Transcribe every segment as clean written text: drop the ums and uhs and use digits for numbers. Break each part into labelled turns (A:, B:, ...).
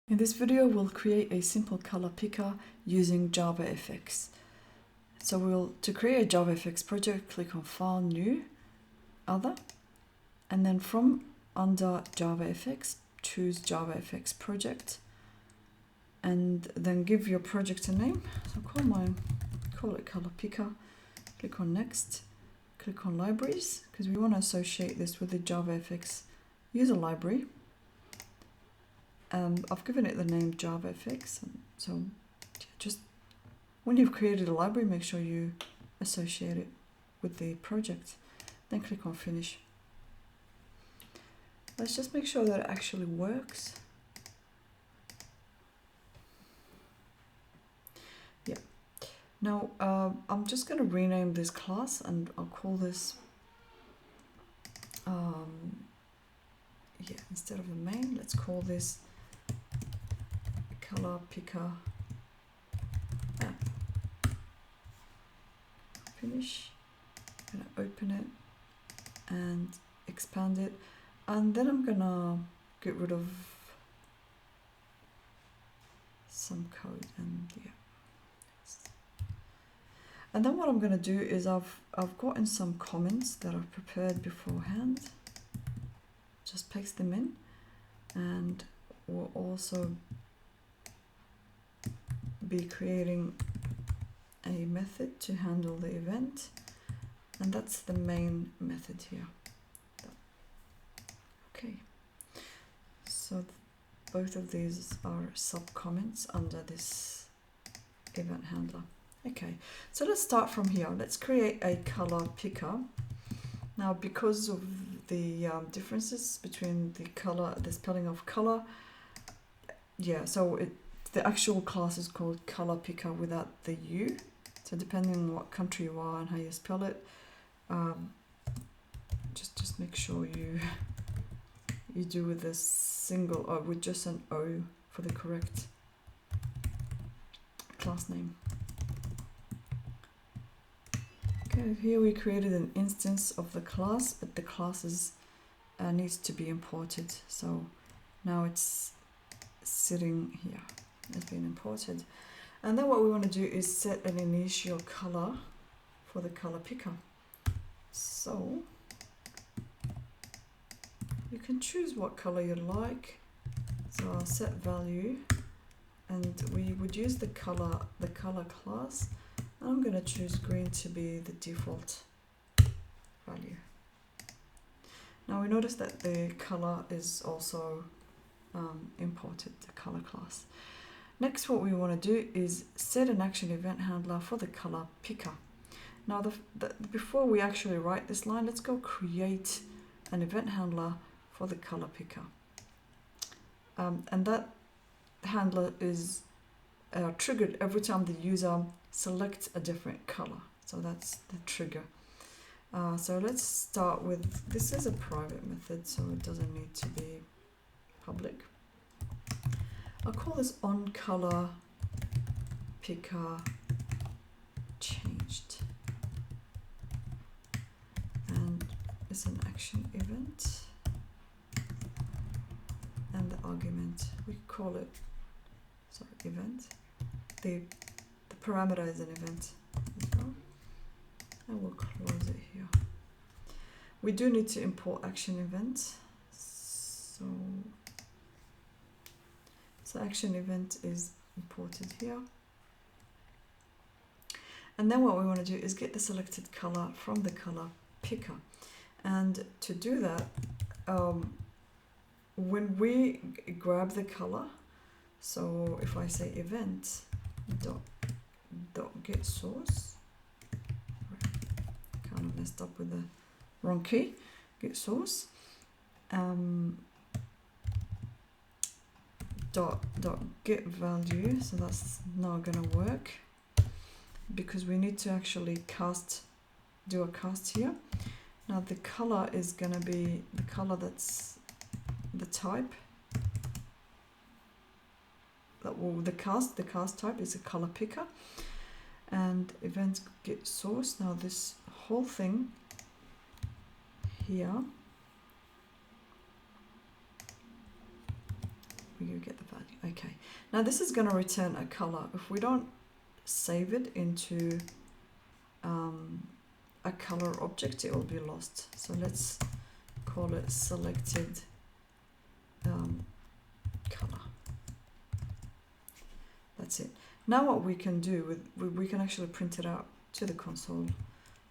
A: In this video, we'll create a simple color picker using JavaFX. So to create a JavaFX project, click on File, New, Other, and then from under JavaFX, choose JavaFX project, and then give your project a name. So call it color picker. Click on Next. Click on Libraries because we want to associate this with the JavaFX user library. I've given it the name JavaFX, so just when you've created a library, make sure you associate it with the project. Then click on Finish. Let's just make sure that it actually works. Yeah. Now I'm just going to rename this class, and I'll call this instead of the main, let's call this color picker app. Finish. I'm going to open it and expand it, and then I'm going to get rid of some code, and yeah. And then what I'm going to do is I've gotten some comments that I've prepared beforehand. Just paste them in, and we'll also be creating a method to handle the event, and that's the main method here. Okay, so both of these are sub comments under this event handler. Okay, so let's start from here. Let's create a color picker. Now, because of the differences between the spelling of color, yeah, so the actual class is called color picker without the U. So depending on what country you are and how you spell it, just make sure you do with a single or with just an O for the correct class name. Okay, here we created an instance of the class, but the classes needs to be imported. So now it's sitting here. It's been imported. And then what we want to do is set an initial color for the color picker. So you can choose what color you like. So I'll set value, and we would use the color class. I'm going to choose green to be the default value. Now we notice that the color is also imported, the color class. Next, what we want to do is set an action event handler for the color picker. Now before we actually write this line, let's go create an event handler for the color picker. And that handler is triggered every time the user selects a different color. So that's the trigger. So let's start with, this is a private method, so it doesn't need to be public. I'll call this onColor picker changed, and it's an action event, and the argument, we call it event. The parameter is an event as well, and we'll close it here. We do need to import action events, so action event is imported here. And then what we want to do is get the selected color from the color picker. And to do that, when we grab the color, so if I say event dot get source, kind of messed up with the wrong key, get source, dot get value, so that's not gonna work because we need to actually do a cast here. Now the color is gonna be the color that's the type. The cast type is a color picker, and event get source. Now this whole thing here, we you get the value. Okay, now this is going to return a color. If we don't save it into a color object, it will be lost. So let's call it selected color. That's it. Now what we can do with we can actually print it out to the console.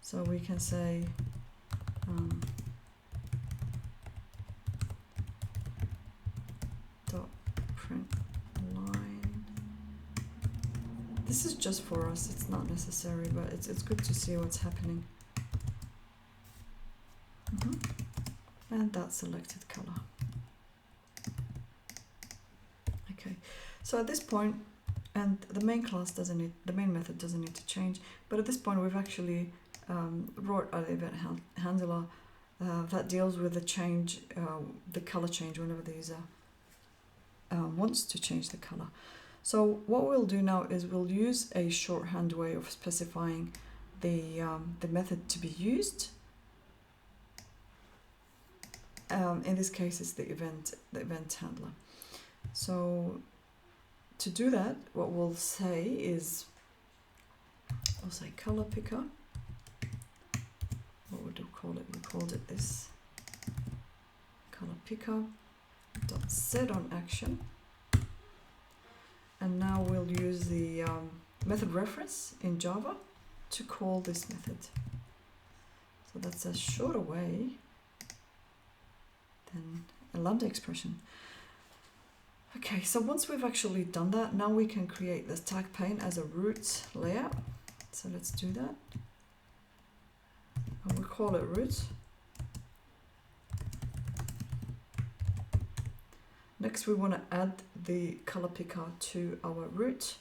A: So we can say dot print line. This is just for us, it's not necessary, but it's good to see what's happening. And that selected color. Okay, so at this point, and the main class doesn't need, the main method doesn't need to change, but at this point we've actually wrote an event handler that deals with the change, the color change whenever the user wants to change the color. So what we'll do now is we'll use a shorthand way of specifying the method to be used. In this case, it's the event handler. So to do that, what we'll say is, we'll say color picker. What would we call it? We called it this. Color picker dot set on action. And now we'll use the method reference in Java to call this method. So that's a shorter way than a lambda expression. Okay, so once we've actually done that, now we can create this tag pane as a root layout. So let's do that. And we'll call it root. Next, we want to add the color picker to our root.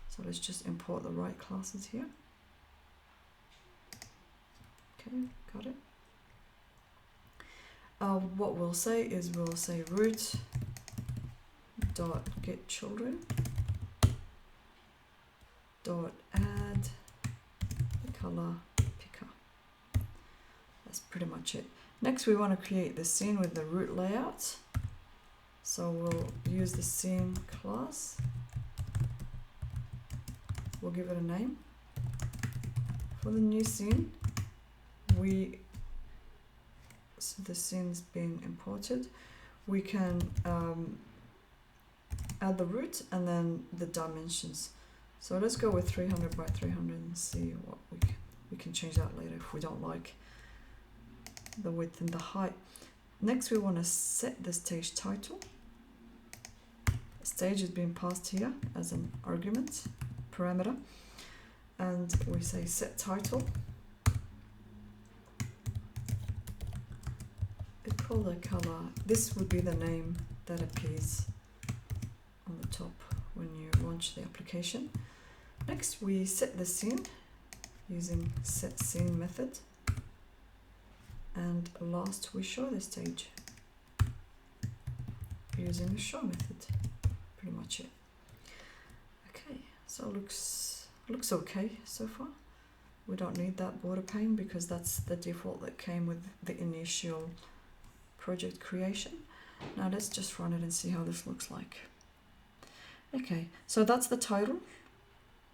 A: So let's just import the right classes here. Okay, got it. What we'll say is we'll say root dot get children dot add the color picker. That's pretty much it. Next, we want to create the scene with the root layout. So we'll use the scene class. We'll give it a name. For the new scene, so the scene's been imported. We can add the root and then the dimensions. So let's go with 300 by 300 and see what we can change that later if we don't like the width and the height. Next, we want to set the stage title. Stage is being passed here as an argument parameter, and we say set title. It's called a color. This would be the name that appears on the top when you launch the application. Next, we set the scene using set scene method, and last we show the stage using the show method. Pretty much it. Okay, so looks okay so far. We don't need that border pane because that's the default that came with the initial project creation. Now let's just run it and see how this looks like. Okay, so that's the title,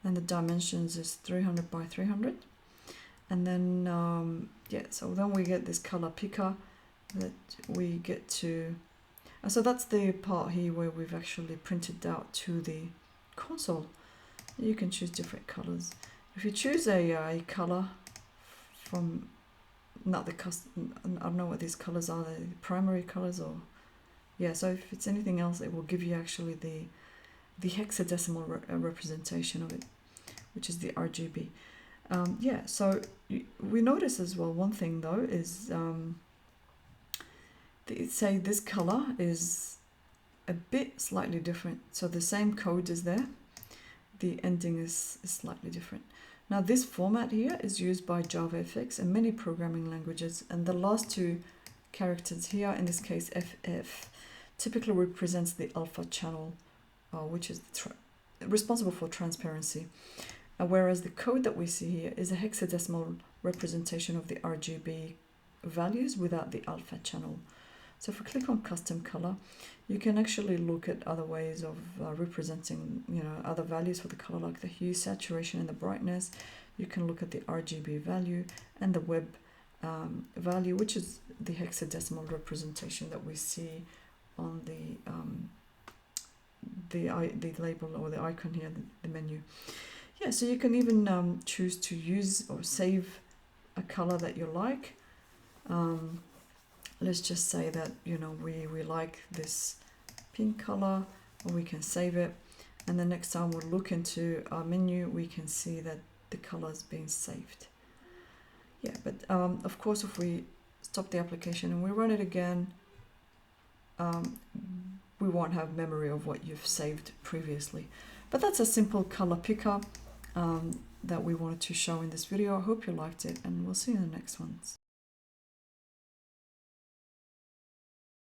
A: and the dimensions is 300 by 300, and then yeah, so then we get this color picker that we get to. So that's the part here where we've actually printed out to the console. You can choose different colors. If you choose a color from, not the custom, I don't know what these colors are, the primary colors, or yeah, so if it's anything else, it will give you actually the hexadecimal representation of it, which is the RGB. Yeah, so we notice as well, one thing though is say this color is a bit slightly different. So the same code is there, the ending is slightly different. Now this format here is used by JavaFX and many programming languages, and the last two characters here, in this case FF, typically represents the alpha channel, which is responsible for transparency, whereas the code that we see here is a hexadecimal representation of the RGB values without the alpha channel. So if we click on custom color, you can actually look at other ways of representing, other values for the color, like the hue, saturation, and the brightness. You can look at the RGB value and the web value, which is the hexadecimal representation that we see on the label or the icon here, the menu. Yeah, so you can even choose to use or save a color that you like. Let's just say that we like this pink color, or we can save it, and the next time we'll look into our menu, we can see that the color is being saved. Yeah, but of course, if we stop the application and we run it again, we won't have memory of what you've saved previously. But that's a simple color picker that we wanted to show in this video. I hope you liked it, and we'll see you in the next ones.